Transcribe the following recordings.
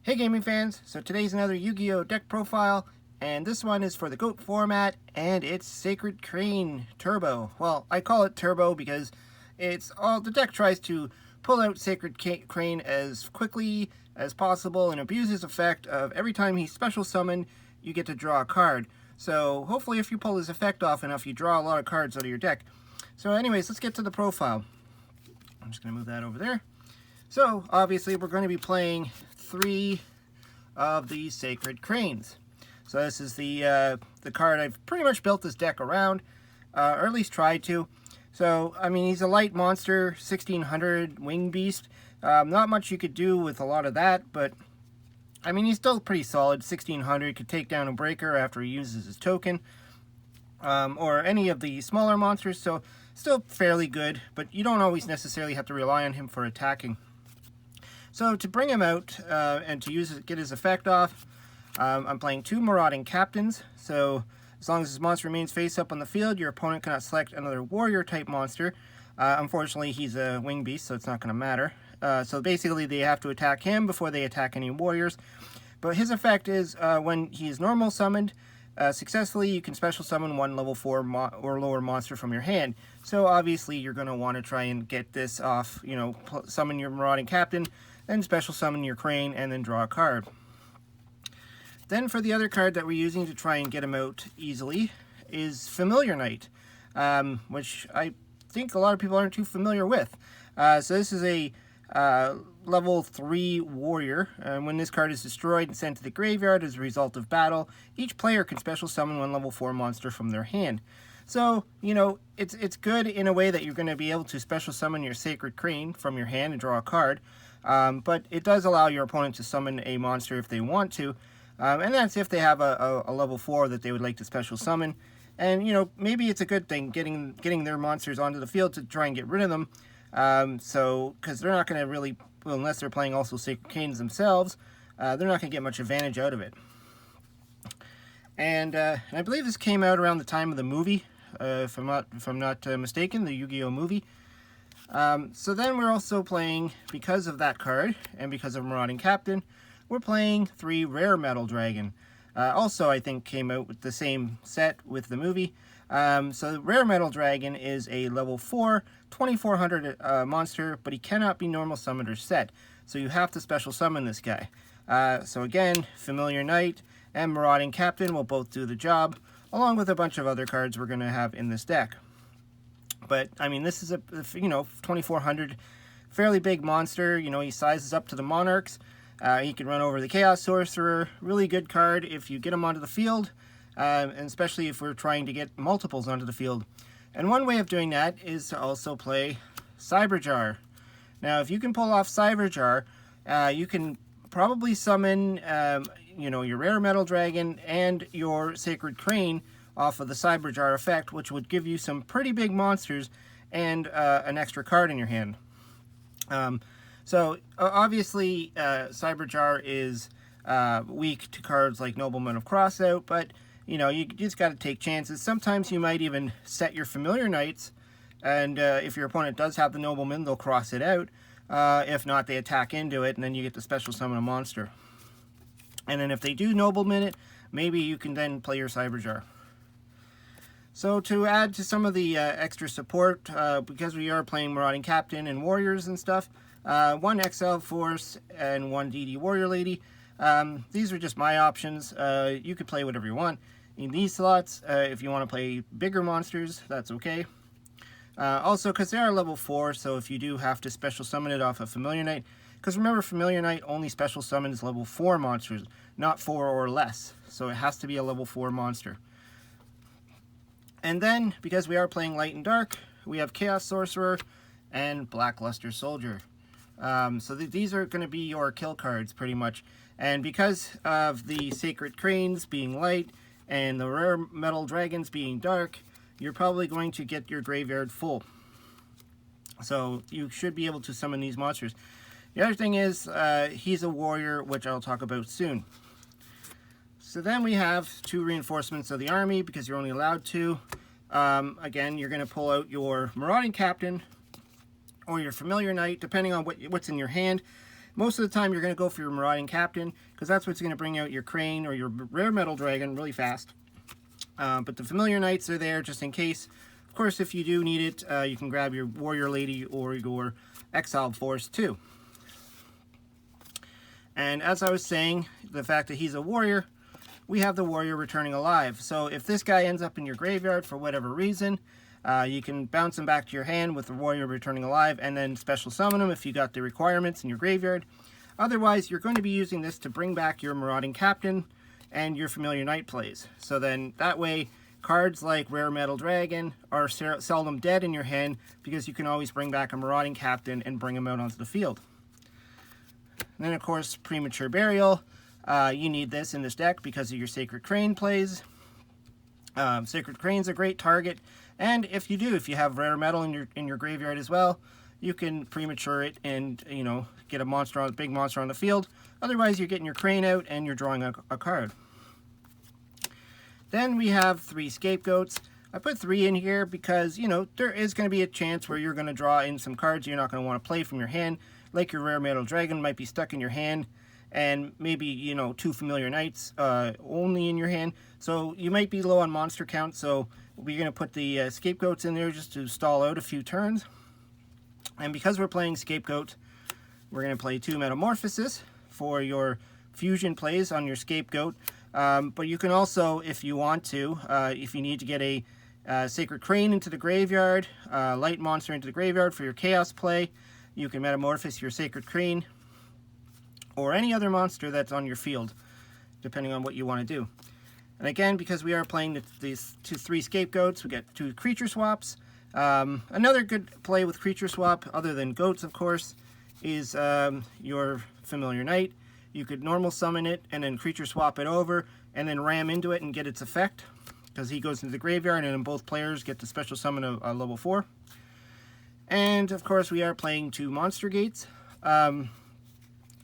Hey gaming fans, so today's another Yu-Gi-Oh! Deck profile, and this one is for the GOAT format, and it's Sacred Crane Turbo. Well, I call it Turbo because the deck tries to pull out Sacred Crane as quickly as possible and abuse his effect of every time he's special summoned, you get to draw a card. So hopefully if you pull his effect off enough, you draw a lot of cards out of your deck. So anyways, let's get to the profile. I'm just going to move that over there. So obviously we're going to be playing 3 of the Sacred Cranes. So this is the card I've pretty much built this deck around, or at least tried to. So I mean, he's a light monster, 1600 wing beast. Not much you could do with a lot of that, but I mean, he's still pretty solid. 1600 could take down a breaker after he uses his token, or any of the smaller monsters. So still fairly good, but you don't always necessarily have to rely on him for attacking. So to bring him out and to get his effect off, I'm playing 2 Marauding Captains. So as long as this monster remains face up on the field, your opponent cannot select another warrior type monster. Unfortunately, he's a wing beast, so it's not going to matter. So basically, they have to attack him before they attack any warriors. But his effect is when he is normal summoned successfully, you can special summon 1 level 4 or lower monster from your hand. So obviously, you're going to want to try and get this off. You know, summon your Marauding Captain, then special summon your Crane, and then draw a card. Then for the other card that we're using to try and get him out easily is Familiar Knight, which I think a lot of people aren't too familiar with. So this is a level 3 warrior, and when this card is destroyed and sent to the graveyard as a result of battle, each player can special summon 1 level 4 monster from their hand. So, you know, it's good in a way that you're going to be able to special summon your Sacred Crane from your hand and draw a card. But it does allow your opponent to summon a monster if they want to, and that's if they have a level 4 that they would like to special summon. And you know, maybe it's a good thing getting their monsters onto the field to try and get rid of them. So because they're not going to really, well, unless they're playing also Sacred Cranes themselves, they're not going to get much advantage out of it. And I believe this came out around the time of the movie, if I'm not mistaken, the Yu-Gi-Oh movie. So then we're also playing, because of that card, and because of Marauding Captain, we're playing 3 Rare Metal Dragon. Also, I think came out with the same set with the movie. So Rare Metal Dragon is a level 4, 2400 monster, but he cannot be normal summoned or set. So you have to special summon this guy. So again, Familiar Knight and Marauding Captain will both do the job, along with a bunch of other cards we're going to have in this deck. But, I mean, this is a, you know, 2400, fairly big monster. You know, he sizes up to the Monarchs. He can run over the Chaos Sorcerer. Really good card if you get him onto the field, and especially if we're trying to get multiples onto the field. And one way of doing that is to also play Cyberjar. Now, if you can pull off Cyberjar, you can probably summon, you know, your Rare Metal Dragon and your Sacred Crane off of the Cyberjar effect, which would give you some pretty big monsters and an extra card in your hand. So obviously Cyberjar is weak to cards like Nobleman of Crossout, but you know, you just got to take chances. Sometimes you might even set your Familiar Knights, and if your opponent does have the Nobleman, they'll cross it out. If not, they attack into it, and then you get to special summon a monster. And then if they do Nobleman it, maybe you can then play your Cyberjar. So to add to some of the extra support, because we are playing Marauding Captain and Warriors and stuff, 1 XL Force and 1 DD Warrior Lady. These are just my options. You could play whatever you want. In these slots, if you want to play bigger monsters, that's okay. Also, because they are level 4, so if you do have to special summon it off of Familiar Knight, because remember, Familiar Knight only special summons level 4 monsters, not 4 or less. So it has to be a level 4 monster. And then, because we are playing Light and Dark, we have Chaos Sorcerer and Blackluster Soldier. So these are going to be your kill cards, pretty much. And because of the Sacred Cranes being light and the Rare Metal Dragons being dark, you're probably going to get your graveyard full. So you should be able to summon these monsters. The other thing is, he's a warrior, which I'll talk about soon. So then we have 2 reinforcements of the army, because you're only allowed 2. Again, you're going to pull out your Marauding Captain or your Familiar Knight, depending on what's in your hand. Most of the time you're going to go for your Marauding Captain, because that's what's going to bring out your Crane or your Rare Metal Dragon really fast. But the Familiar Knights are there just in case. Of course, if you do need it, you can grab your Warrior Lady or your Exiled Force too. And as I was saying, the fact that he's a warrior, we have the warrior returning alive. So if this guy ends up in your graveyard for whatever reason, you can bounce him back to your hand with the warrior returning alive and then special summon him if you got the requirements in your graveyard. Otherwise, you're going to be using this to bring back your Marauding Captain and your Familiar Knight plays. So then that way, cards like Rare Metal Dragon are seldom dead in your hand because you can always bring back a Marauding Captain and bring him out onto the field. And then, of course, Premature Burial. You need this in this deck because of your Sacred Crane plays. Sacred Crane's a great target, and if you have Rare Metal in your graveyard as well, you can premature it and, you know, get a big monster on the field. Otherwise, you're getting your Crane out and you're drawing a card. Then we have 3 Scapegoats. I put 3 in here because, you know, there is going to be a chance where you're going to draw in some cards you're not going to want to play from your hand. Like your Rare Metal Dragon might be stuck in your hand, and maybe, you know, 2 Familiar Knights only in your hand. So you might be low on monster count, so we're going to put the Scapegoats in there just to stall out a few turns. And because we're playing Scapegoat, we're going to play 2 Metamorphosis for your fusion plays on your Scapegoat. But you can also, if you want to, if you need to get a Sacred Crane into the graveyard, Light Monster into the graveyard for your Chaos play, you can Metamorphose your Sacred Crane or any other monster that's on your field, depending on what you want to do. And again, because we are playing these 3 Scapegoats, we get 2 creature swaps. Another good play with creature swap, other than goats, of course, is your Familiar Knight. You could normal summon it and then creature swap it over and then ram into it and get its effect, because he goes into the graveyard and then both players get to special summon a level 4. And of course we are playing 2 Monster Gates.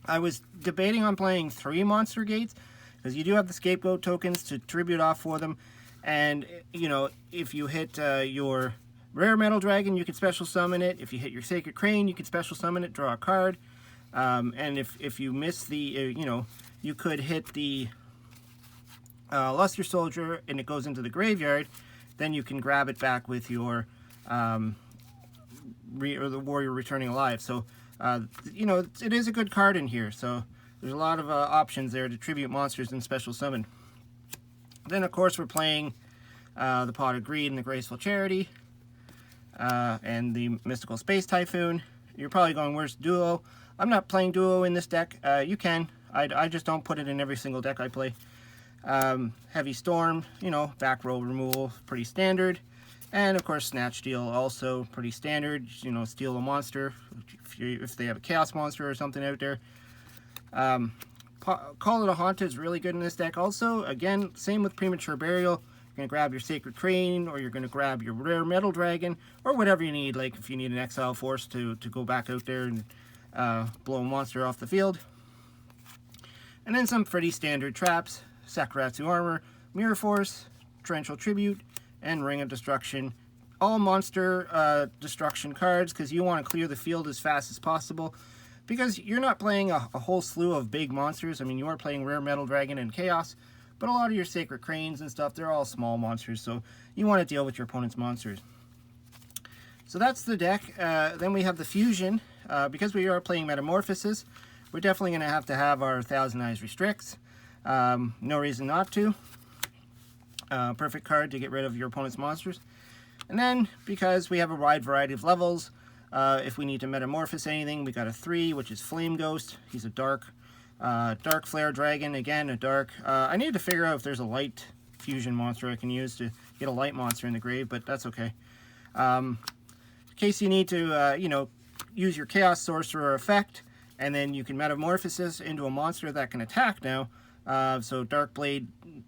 I was debating on playing 3 Monster Gates because you do have the Scapegoat tokens to tribute off for them, and, you know, if you hit your Rare Metal Dragon, you can special summon it. If you hit your Sacred Crane, you can special summon it, draw a card. And if you miss the, you know, you could hit the Luster Soldier and it goes into the graveyard, then you can grab it back with your the Warrior returning alive. So, you know, it is a good card in here. So there's a lot of options there to tribute monsters and special summon. Then, of course, we're playing the Pot of Greed and the Graceful Charity, and the Mystical Space Typhoon. You're probably going, where's Duo? I'm not playing Duo in this deck. You can. I just don't put it in every single deck I play. Heavy Storm, you know, back row removal, pretty standard. And, of course, Snatch Steal, also pretty standard. You know, steal a monster if they have a Chaos Monster or something out there. Call It a Haunted is really good in this deck also. Again, same with Premature Burial. You're going to grab your Sacred Crane, or you're going to grab your Rare Metal Dragon, or whatever you need. Like if you need an Exile Force to go back out there and blow a monster off the field. And then some pretty standard traps. Sakuratsu Armor, Mirror Force, Torrential Tribute, and Ring of Destruction. All monster destruction cards, because you want to clear the field as fast as possible. Because you're not playing a whole slew of big monsters. I mean, you are playing Rare Metal Dragon and Chaos, but a lot of your Sacred Cranes and stuff, they're all small monsters, so you want to deal with your opponent's monsters. So that's the deck. Then we have the Fusion. Because we are playing Metamorphosis, we're definitely going to have our Thousand Eyes Restricts. No reason not to. Perfect card to get rid of your opponent's monsters. And then, because we have a wide variety of levels, if we need to metamorphose anything, we got a 3, which is Flame Ghost. He's a dark Flare Dragon, again, a dark. I need to figure out if there's a light fusion monster I can use to get a light monster in the grave, but that's okay. In case you need to, you know, use your Chaos Sorcerer effect, and then you can metamorphosis into a monster that can attack now. So Darkblade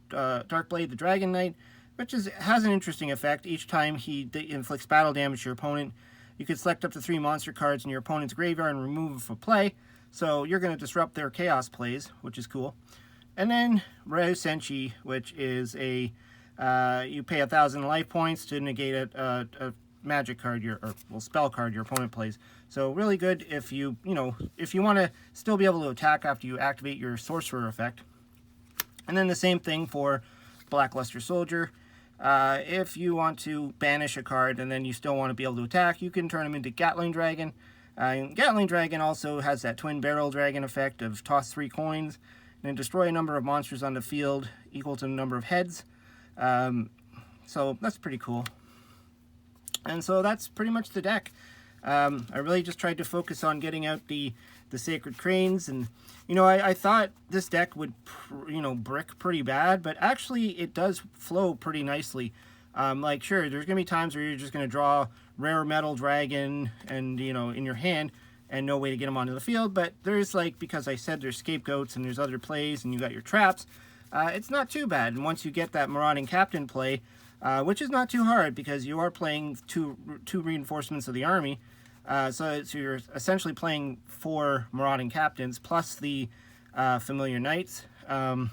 the Dragon Knight, which has an interesting effect. Each time he inflicts battle damage to your opponent, you can select up to 3 monster cards in your opponent's graveyard and remove them from play. So you're going to disrupt their Chaos plays, which is cool. And then Ryu Senshi, which is a you pay 1,000 life points to negate a magic card, spell card your opponent plays. So really good if you if you want to still be able to attack after you activate your sorcerer effect. And then the same thing for Blackluster Soldier. If you want to banish a card and then you still want to be able to attack, you can turn him into Gatling Dragon. Gatling Dragon also has that Twin Barrel Dragon effect of toss 3 coins and then destroy a number of monsters on the field equal to the number of heads. So that's pretty cool. And so that's pretty much the deck. I really just tried to focus on getting out the Sacred Cranes, and I thought this deck would brick pretty bad, but actually it does flow pretty nicely. Like, sure, there's gonna be times where you're just gonna draw Rare Metal Dragon and in your hand and no way to get them onto the field, but there's, like, because I said there's scapegoats and there's other plays and you got your traps, it's not too bad. And once you get that Marauding Captain play, which is not too hard because you are playing two reinforcements of the army, so you're essentially playing 4 Marauding Captains plus the Familiar Knights. And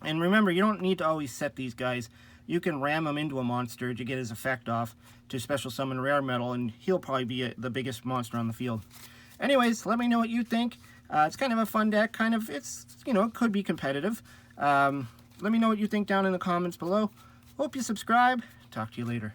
remember, you don't need to always set these guys. You can ram him into a monster to get his effect off to special summon Rare Metal, and he'll probably be the biggest monster on the field. Anyways, let me know what you think. It's kind of a fun deck. It's it could be competitive. Let me know what you think down in the comments below. Hope you subscribe. Talk to you later.